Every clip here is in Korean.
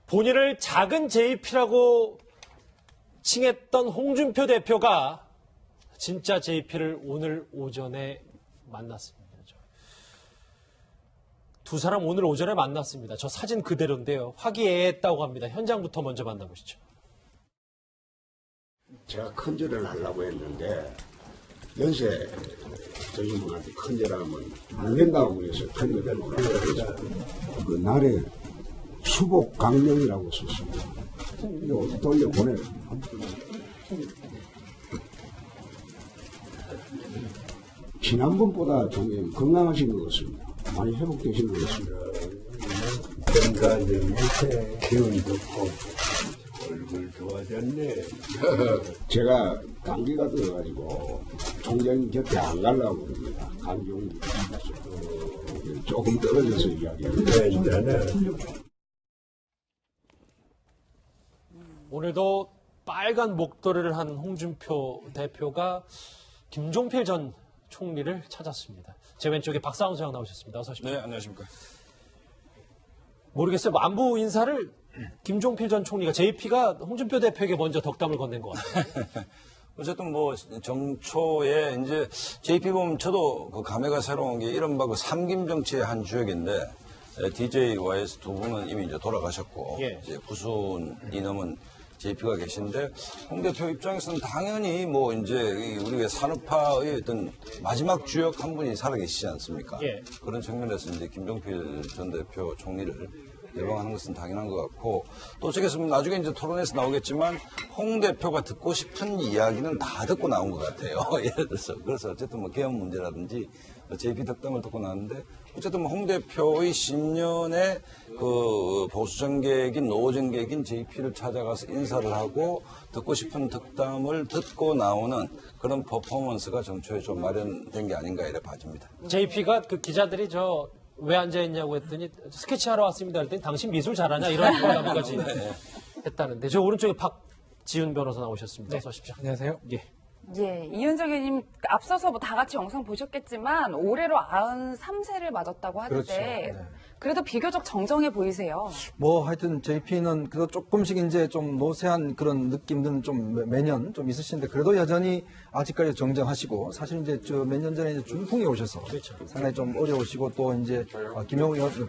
본인을 작은 JP라고 칭했던 홍준표 대표가 진짜 JP를 오늘 오전에 만났습니다. 두 사람 오늘 오전에 만났습니다. 저 사진 그대로인데요. 화기애애했다고 합니다. 현장부터 먼저 만나보시죠. 제가 큰절을 하려고 했는데 연세 드신 분한테 큰절하면 안 된다고 그래서 큰절을 하려고 그 날에 수복 강령이라고 썼습니다. 이거 돌려보내요. 지난번보다 좀 건강하신 것 같습니다. 많이 회복되신 것 같습니다. 건강을 밑에 기운 좋고 얼굴 좋아졌네. 제가 감기가 들어가지고 총장님 곁에 안 가려고 그럽니다. 감기 온 조금 떨어져서 이야기합니다. 괜찮아. 오늘도 빨간 목도리를 한 홍준표 대표가 김종필 전 총리를 찾았습니다. 제 왼쪽에 박상훈 소장 나오셨습니다. 어서 오십시오. 네, 안녕하십니까. 모르겠어요. 안부 인사를 김종필 전 총리가 JP가 홍준표 대표에게 먼저 덕담을 건넨 것 같아요. 어쨌든 뭐 정초에 이제 JP 보면 저도 그 감회가 새로운 게 이른바 그 삼김 정치의 한 주역인데 DJ, YS 두 분은 이미 이제 돌아가셨고 예. 이제 구순이 넘은 JP가 계신데 홍 대표 입장에서는 당연히 뭐 이제 우리의 산업화의 어떤 마지막 주역 한 분이 살아계시지 않습니까? 예. 그런 측면에서 이제 김종필 전 대표 총리를 예방하는 것은 당연한 것 같고 또 어쩌겠습니까? 나중에 이제 토론에서 나오겠지만 홍 대표가 듣고 싶은 이야기는 다 듣고 나온 것 같아요. 예를 들어서 그래서 어쨌든 뭐 개헌 문제라든지 JP 덕담을 듣고 나왔는데 어쨌든 뭐 홍 대표의 신년에 그 보수 정객인 노 정객인 JP를 찾아가서 인사를 하고 듣고 싶은 덕담을 듣고 나오는 그런 퍼포먼스가 정초에 좀 마련된 게 아닌가 이래 봐집니다. JP가 그 기자들이 저 왜 앉아있냐고 했더니 스케치하러 왔습니다. 했더니 당신 미술 잘하냐 이런 말까지 했다는데 저 오른쪽에 박지훈 변호사 나오셨습니다. 어서 오십시오. 안녕하세요. 예. 예, 이현정 의원님 앞서서 뭐 다 같이 영상 보셨겠지만 올해로 93세를 맞았다고 하는데 그렇죠. 네. 그래도 비교적 정정해 보이세요. 뭐 하여튼 JP는 그래도 조금씩 이제 좀 노쇠한 그런 느낌들은 좀 매년 좀 있으신데 그래도 여전히 아직까지 정정하시고 사실 이제 저 몇 년 전에 이제 중풍이 오셔서 상당히 좀 어려우시고 또 이제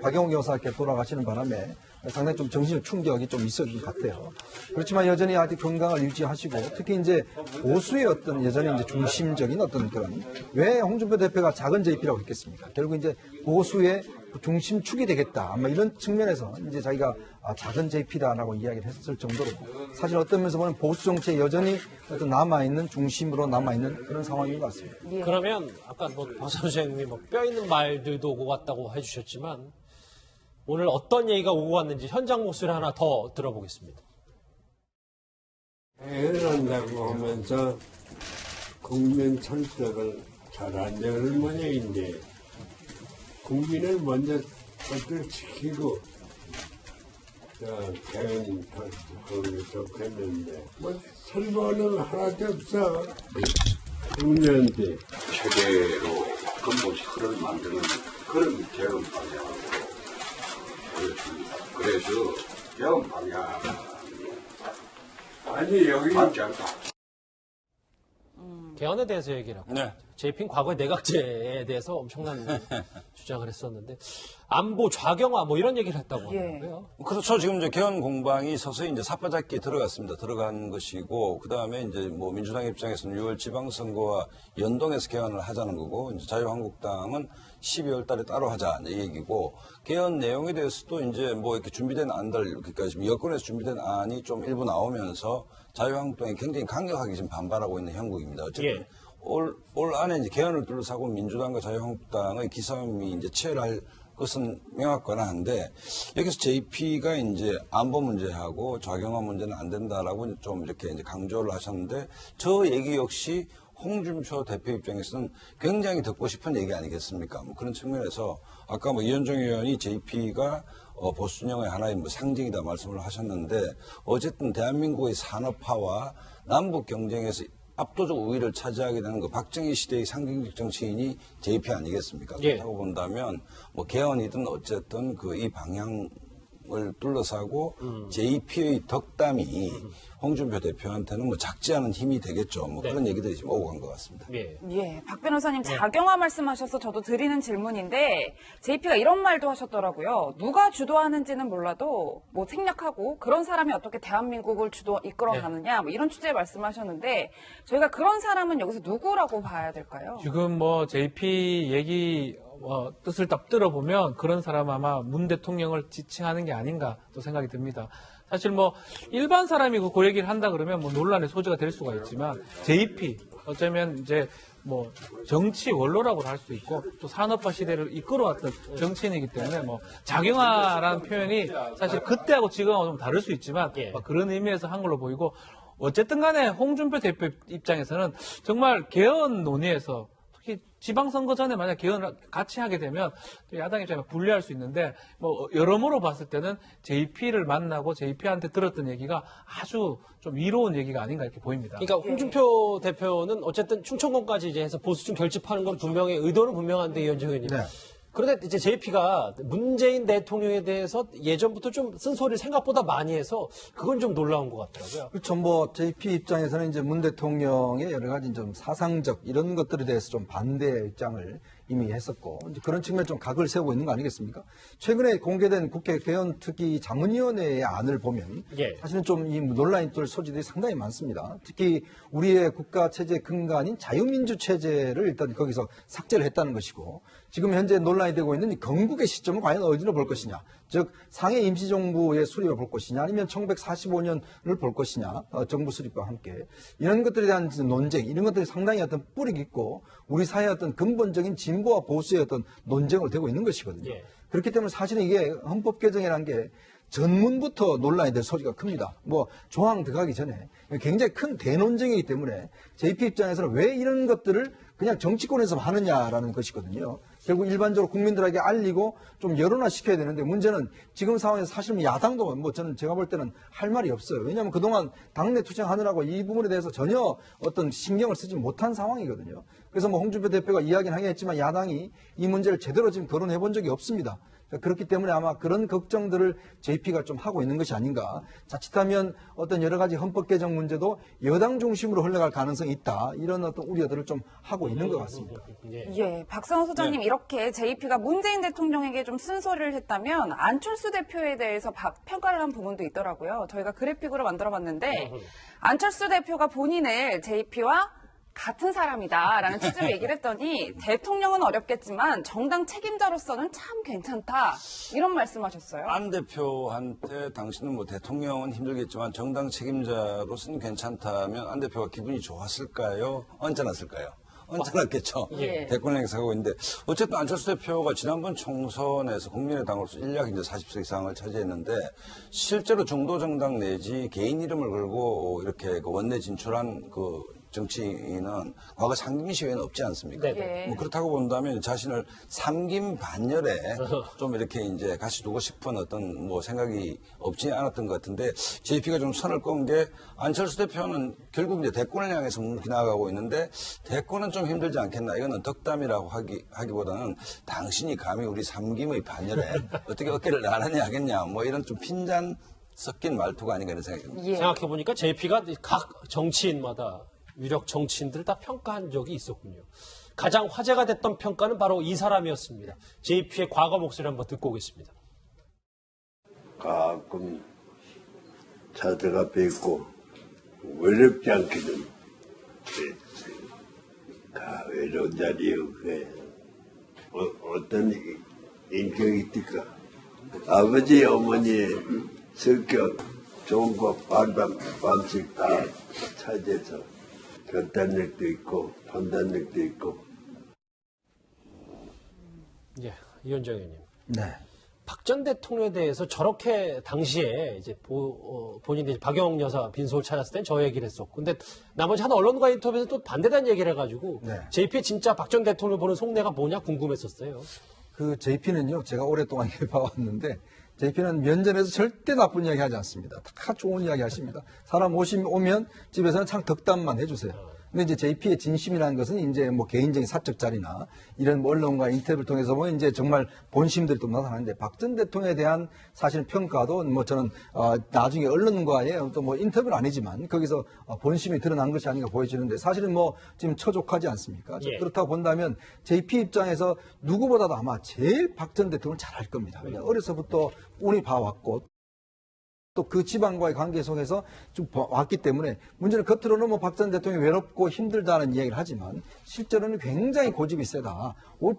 박영욱 여사께 돌아가시는 바람에 상당히 좀 정신 충격이 좀 있었던 것 같아요. 그렇지만 여전히 아직 건강을 유지하시고 특히 이제 보수의 어떤 여전히 이제 중심적인 어떤 그런 왜 홍준표 대표가 작은 JP라고 했겠습니까? 결국 이제 보수의 중심축이 되겠다. 아마 이런 측면에서 이제 자기가 작은 JP다라고 이야기를 했을 정도로 사실 어떤 면에서 보면 보수 정치에 여전히 어떤 남아있는 중심으로 남아있는 그런 상황인 것 같습니다. 예. 그러면 아까 뭐 박상훈 소장님이 뭐 뼈 있는 말들도 오고 갔다고 해주셨지만 오늘 어떤 얘기가 오고 갔는지 현장 목소리 하나 더 들어보겠습니다. 해란다고 하면서 국민 철석을 잘한 젊은이인데 국민을 먼저 것들 지키고 개헌 그걸 좋겠는데 뭐 설명은 하나도 없어. 국민한테 최대로 근본식을 만드는 그런 개헌 방향을 보여줍니다. 그래서 개헌 방향이 아니 여기 맞지 않다. 개헌에 대해서 얘기를 하고 네. JP는 과거에 내각제에 대해서 엄청난 주장을 했었는데 안보 좌경화 뭐 이런 얘기를 했다고 예. 하는데요. 그렇죠. 지금 이제 개헌 공방이 서서히 이제 삿바잡기에 들어갔습니다. 들어간 것이고, 그 다음에 이제 뭐 민주당 입장에서는 6월 지방선거와 연동해서 개헌을 하자는 거고, 이제 자유한국당은 12월 달에 따로 하자 이 얘기고, 개헌 내용에 대해서도 이제 뭐 이렇게 준비된 안들, 그러니까 지금 여권에서 준비된 안이 좀 일부 나오면서 자유한국당이 굉장히 강력하게 지금 반발하고 있는 형국입니다. 어쨌든. 예. 올 안에 이제 개헌을 둘러싸고 민주당과 자유한국당의 기싸움이 이제 치열할 것은 명확관한데 여기서 JP가 이제 안보 문제하고 좌경화 문제는 안 된다라고 좀 이렇게 이제 강조를 하셨는데 저 얘기 역시 홍준표 대표 입장에서는 굉장히 듣고 싶은 얘기 아니겠습니까? 뭐 그런 측면에서 아까 뭐 이현정 의원이 JP가 보수진영의 하나의 뭐 상징이다 말씀을 하셨는데 어쨌든 대한민국의 산업화와 남북 경쟁에서 압도적 우위를 차지하게 되는 그 박정희 시대의 상징적 정치인이 JP 아니겠습니까? 예. 그렇다고 본다면 뭐 개헌이든 어쨌든 그 이 방향 둘러싸고 JP의 덕담이 홍준표 대표한테는 뭐 작지 않은 힘이 되겠죠. 뭐 그런 얘기들이 지금 오고 간 것 같습니다. 예. 예, 박 변호사님 작용화 말씀하셔서 저도 드리는 질문인데 JP가 이런 말도 하셨더라고요. 누가 주도하는지는 몰라도 뭐 생략하고 그런 사람이 어떻게 대한민국을 이끌어가느냐 뭐 이런 취지의 말씀하셨는데 저희가 그런 사람은 여기서 누구라고 봐야 될까요? 지금 뭐 JP 얘기 뜻을 딱 들어보면 그런 사람 아마 문 대통령을 지칭하는 게 아닌가 또 생각이 듭니다. 사실 뭐 일반 사람이 그 얘기를 한다 그러면 뭐 논란의 소지가 될 수가 있지만 JP 어쩌면 이제 뭐 정치 원로라고 할 수도 있고 또 산업화 시대를 이끌어왔던 정치인이기 때문에 뭐 작용화라는 표현이 사실 그때하고 지금하고 좀 다를 수 있지만 그런 의미에서 한 걸로 보이고 어쨌든 간에 홍준표 대표 입장에서는 정말 개헌 논의에서 특히 지방선거 전에 만약 개헌을 같이 하게 되면 야당 입장에 불리할 수 있는데 뭐 여러모로 봤을 때는 JP를 만나고 JP한테 들었던 얘기가 아주 좀 위로운 얘기가 아닌가 이렇게 보입니다. 그러니까 홍준표 대표는 어쨌든 충청권까지 이제 해서 보수층 결집하는 건 분명히 의도는 분명한데 이현정 의원님. 네. 그런데 이제 JP가 문재인 대통령에 대해서 예전부터 좀 쓴소리를 생각보다 많이 해서 그건 좀 놀라운 것 같더라고요. 그렇죠. 뭐 JP 입장에서는 이제 문 대통령의 여러 가지 좀 사상적 이런 것들에 대해서 좀 반대 입장을 이미 했었고 이제 그런 측면에 좀 각을 세우고 있는 거 아니겠습니까? 최근에 공개된 국회 개헌특위 자문위원회의 안을 보면 예. 사실은 좀 이 논란이 될 소지들이 상당히 많습니다. 특히 우리의 국가 체제 근간인 자유민주 체제를 일단 거기서 삭제를 했다는 것이고 지금 현재 논란이 되고 있는 이 건국의 시점을 과연 어디로 볼 것이냐. 즉 상해 임시정부의 수립을 볼 것이냐 아니면 1945년을 볼 것이냐 정부 수립과 함께 이런 것들에 대한 논쟁 이런 것들이 상당히 어떤 뿌리 깊고 우리 사회의 어떤 근본적인 진보와 보수의 어떤 논쟁으로 되고 있는 것이거든요. 예. 그렇기 때문에 사실은 이게 헌법 개정이라는 게 전문부터 논란이 될 소지가 큽니다. 뭐 조항 들어가기 전에 굉장히 큰 대논쟁이기 때문에 JP 입장에서는 왜 이런 것들을 그냥 정치권에서 하느냐라는 것이거든요. 결국 일반적으로 국민들에게 알리고 좀 여론화시켜야 되는데 문제는 지금 상황에서 사실 야당도 뭐 저는 제가 볼 때는 할 말이 없어요. 왜냐하면 그동안 당내 투쟁하느라고 이 부분에 대해서 전혀 어떤 신경을 쓰지 못한 상황이거든요. 그래서 뭐 홍준표 대표가 이야기는 하긴 했지만 야당이 이 문제를 제대로 지금 거론해 본 적이 없습니다. 그렇기 때문에 아마 그런 걱정들을 JP가 좀 하고 있는 것이 아닌가. 자칫하면 어떤 여러 가지 헌법 개정 문제도 여당 중심으로 흘러갈 가능성이 있다. 이런 어떤 우려들을 좀 하고 있는 것 같습니다. 예, 박상호 소장님 이렇게 JP가 문재인 대통령에게 좀 쓴소리를 했다면 안철수 대표에 대해서 평가를 한 부분도 있더라고요. 저희가 그래픽으로 만들어봤는데 안철수 대표가 본인을 JP와 같은 사람이다라는 취지로 얘기를 했더니 대통령은 어렵겠지만 정당 책임자로서는 참 괜찮다 이런 말씀하셨어요. 안 대표한테 당신은 뭐 대통령은 힘들겠지만 정당 책임자로서는 괜찮다면 안 대표가 기분이 좋았을까요? 언짢았을까요? 언짢았겠죠. 예. 대권을 행사하고 있는데 어쨌든 안철수 대표가 지난번 총선에서 국민의당으로서 일약 이제 40석 이상을 차지했는데 실제로 중도 정당 내지 개인 이름을 걸고 이렇게 그 원내 진출한 그 정치인은 과거 상김 시회는 없지 않습니까? 네. 뭐 그렇다고 본다면 자신을 삼김 반열에 좀 이렇게 이제 같이 두고 싶은 어떤 뭐 생각이 없지 않았던 것 같은데 JP가 좀 선을 건 게 안철수 대표는 결국 이제 대권을 향해서 묵묵히 나아가고 있는데 대권은 좀 힘들지 않겠나 이거는 덕담이라고 하기보다는 당신이 감히 우리 삼김의 반열에 어떻게 어깨를 나란히 하겠냐 뭐 이런 좀 핀잔 섞인 말투가 아닌가 이런 생각이 듭니다. 예. 생각해보니까 JP가 각 정치인마다 유력 정치인들을 다 평가한 적이 있었군요. 가장 화제가 됐던 평가는 바로 이 사람이었습니다. JP의 과거 목소리 한번 듣고 오겠습니다. 가끔 찾아가 뵙고 외롭지 않게는 다 외로운 자리에 어떤 인격이 있을까? 아버지 어머니의 성격 좋은 거 반씩 다 차지해서 결단력도 있고 판단력도 있고. 예, 이현정 의원님. 네. 박 전 대통령에 대해서 저렇게 당시에 이제 본인이 박영 여사 빈소를 찾았을 땐 저 얘기를 했었고, 근데 나머지 한 언론과 인터뷰에서 또 반대된 얘기를 해가지고 네. JP의 진짜 박 전 대통령 보는 속내가 뭐냐 궁금했었어요. 그 JP는요, 제가 오랫동안 봐왔는데, JP는 면전에서 절대 나쁜 이야기 하지 않습니다. 다 좋은 이야기 하십니다. 사람 오면 집에서는 참 덕담만 해주세요. 근데 이제 JP의 진심이라는 것은 이제 뭐 개인적인 사적 자리나 이런 뭐 언론과 인터뷰를 통해서 보면 이제 정말 본심들이 또 나타나는데 박 전 대통령에 대한 사실은 평가도 뭐 저는 나중에 언론과의 또 뭐 인터뷰는 아니지만 거기서 본심이 드러난 것이 아닌가 보여지는데 사실은 뭐 지금 처족하지 않습니까? 예. 그렇다고 본다면 JP 입장에서 누구보다도 아마 제일 박 전 대통령을 잘 알 겁니다. 왜냐하면 어려서부터 운이 봐왔고 또 그 지방과의 관계 속에서 좀 왔기 때문에 문제는 겉으로는 뭐 박 전 대통령이 외롭고 힘들다는 이야기를 하지만 실제로는 굉장히 고집이 세다.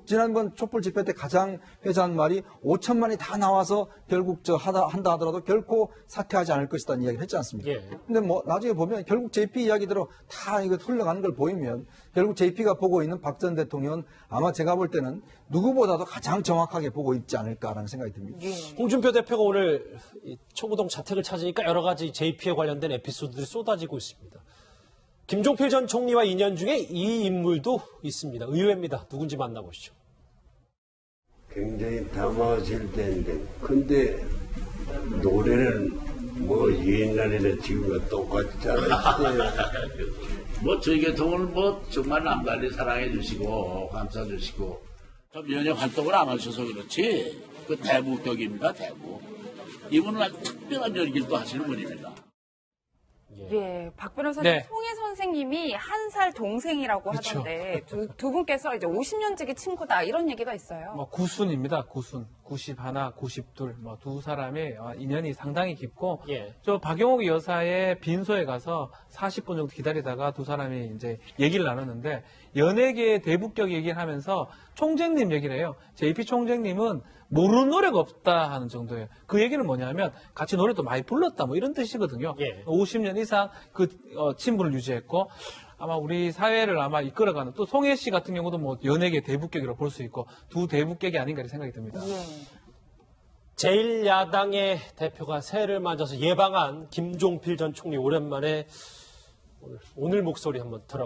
지난번 촛불 집회 때 가장 회자한 말이 5천만이 다 나와서 결국 한다 하더라도 결코 사퇴하지 않을 것이라는 이야기를 했지 않습니까? 예. 근데 뭐 나중에 보면 결국 JP 이야기대로 다 이거 흘러가는 걸 보이면 결국 JP가 보고 있는 박 전 대통령은 아마 제가 볼 때는 누구보다도 가장 정확하게 보고 있지 않을까라는 생각이 듭니다. 홍준표 대표가 오늘 이 초구동 자택을 찾으니까 여러 가지 JP에 관련된 에피소드들이 쏟아지고 있습니다. 김종필 전 총리와 인연 중에 이 인물도 있습니다. 의외입니다. 누군지 만나보시죠. 굉장히 담아질 때인데, 근데 노래는 뭐 옛날에는 지금과 똑같잖아요. 뭐 저희 계통을 뭐 정말 남달리 사랑해 주시고 감싸 주시고 좀 연예 활동을 안 하셔서 그렇지 그 대부격입니다. 대부. 이분은 아주 특별한 연기도 하시는 분입니다. 예, 박 변호사님, 네. 송혜 선생님이 한 살 동생이라고 그렇죠. 하던데 두 분께서 이제 50년 지기 친구다 이런 얘기가 있어요. 뭐 구순입니다. 구순. 91, 92. 뭐 두 사람의 인연이 상당히 깊고 예. 저 박용옥 여사의 빈소에 가서 40분 정도 기다리다가 두 사람이 이제 얘기를 나눴는데 연예계의 대북격 얘기를 하면서 총장님 얘기를 해요. JP 총장님은 모르는 노래가 없다 하는 정도예요. 그 얘기는 뭐냐면 같이 노래도 많이 불렀다 뭐 이런 뜻이거든요. 예. 50년 이상 그 친분을 유지했고 아마 우리 사회를 아마 이끌어가는 또 송혜 씨 같은 경우도 뭐 연예계 대북격이라고 볼 수 있고 두 대북격이 아닌가 이런 생각이 듭니다. 제1야당의 대표가 새해를 맞아서 예방한 김종필 전 총리 오랜만에 오늘 목소리 한번 들어